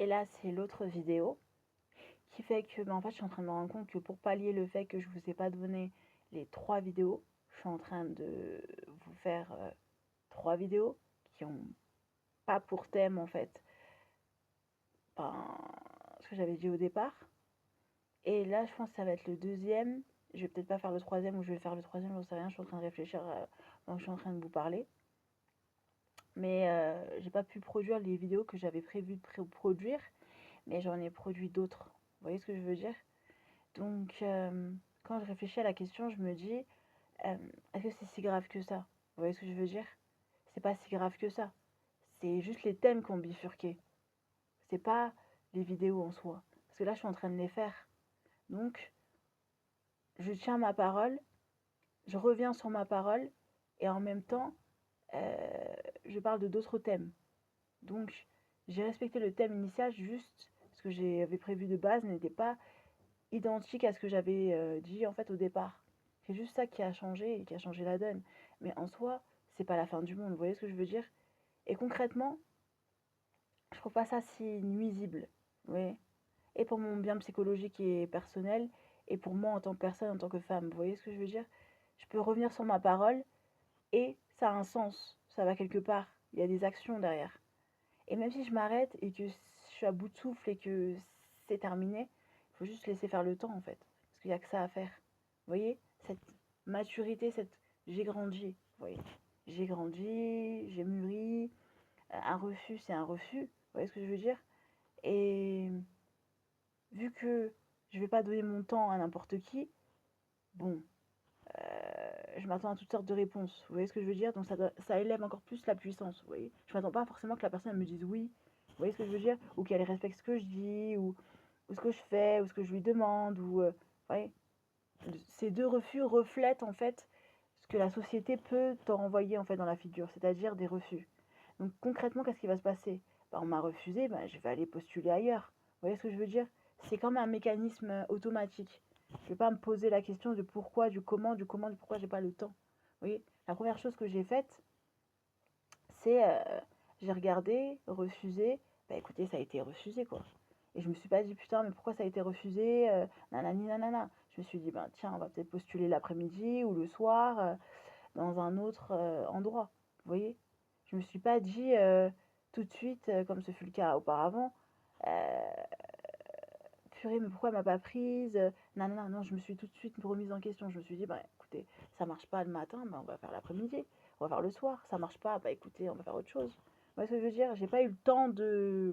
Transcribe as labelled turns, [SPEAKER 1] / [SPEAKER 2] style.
[SPEAKER 1] Et là, c'est l'autre vidéo qui fait que, en fait, je suis en train de me rendre compte que pour pallier le fait que je vous ai pas donné les 3 vidéos, je suis en train de vous faire 3 vidéos qui ont pas pour thème, en fait, ben, ce que j'avais dit au départ. Et là, je pense que ça va être le deuxième. Je vais peut-être pas faire le troisième ou je vais faire le troisième, j'en sais rien. Je suis en train de réfléchir pendant que je suis en train de vous parler. Mais j'ai pas pu produire les vidéos que j'avais prévu de produire, mais j'en ai produit d'autres. Vous voyez ce que je veux dire? Donc, quand je réfléchis à la question, je me dis, est-ce que c'est si grave que ça? Vous voyez ce que je veux dire? C'est pas si grave que ça. C'est juste les thèmes qui ont bifurqué. C'est pas les vidéos en soi. Parce que là, je suis en train de les faire. Donc, je tiens ma parole, je reviens sur ma parole, et en même temps, je parle de d'autres thèmes. Donc, j'ai respecté le thème initial, juste ce que j'avais prévu de base n'était pas identique à ce que j'avais dit en fait au départ. C'est juste ça qui a changé et qui a changé la donne. Mais en soi, c'est pas la fin du monde, vous voyez ce que je veux dire? Et concrètement, je trouve pas ça si nuisible. Vous voyez? Et pour mon bien psychologique et personnel, et pour moi en tant que personne, en tant que femme, vous voyez ce que je veux dire? Je peux revenir sur ma parole et ça a un sens, ça va quelque part, il y a des actions derrière. Et même si je m'arrête et que je suis à bout de souffle et que c'est terminé, il faut juste laisser faire le temps en fait. Parce qu'il n'y a que ça à faire. Vous voyez? Cette maturité, cette j'ai grandi. Vous voyez? J'ai grandi, j'ai mûri. Un refus, c'est un refus. Vous voyez ce que je veux dire? Et vu que je ne vais pas donner mon temps à n'importe qui, bon, je m'attends à toutes sortes de réponses. Vous voyez ce que je veux dire? Donc ça élève encore plus la puissance. Vous voyez? Je m'attends pas forcément que la personne me dise oui. Vous voyez ce que je veux dire? Ou qu'elle respecte ce que je dis, ou ce que je fais, ou ce que je lui demande. Vous voyez? Ces deux refus reflètent en fait ce que la société peut te renvoyer en fait dans la figure, c'est-à-dire des refus. Donc concrètement, qu'est-ce qui va se passer? On m'a refusé, je vais aller postuler ailleurs. Vous voyez ce que je veux dire? C'est comme un mécanisme automatique. Je ne vais pas me poser la question de pourquoi, du comment, du pourquoi j'ai pas le temps. Vous voyez? La première chose que j'ai faite, c'est j'ai regardé, refusé. Écoutez, ça a été refusé quoi. Et je me suis pas dit putain, mais pourquoi ça a été refusé? Nanani nanana. Je me suis dit, tiens, on va peut-être postuler l'après-midi ou le soir dans un autre endroit. Vous voyez? Je me suis pas dit tout de suite, comme ce fut le cas auparavant, euh, purée, mais pourquoi elle m'a pas prise? Nanana, non, je me suis tout de suite remise en question. Je me suis dit, écoutez, ça marche pas le matin, on va faire l'après-midi. On va faire le soir. Ça marche pas, écoutez, on va faire autre chose. Vous voyez ce que je veux dire? J'ai pas eu le temps de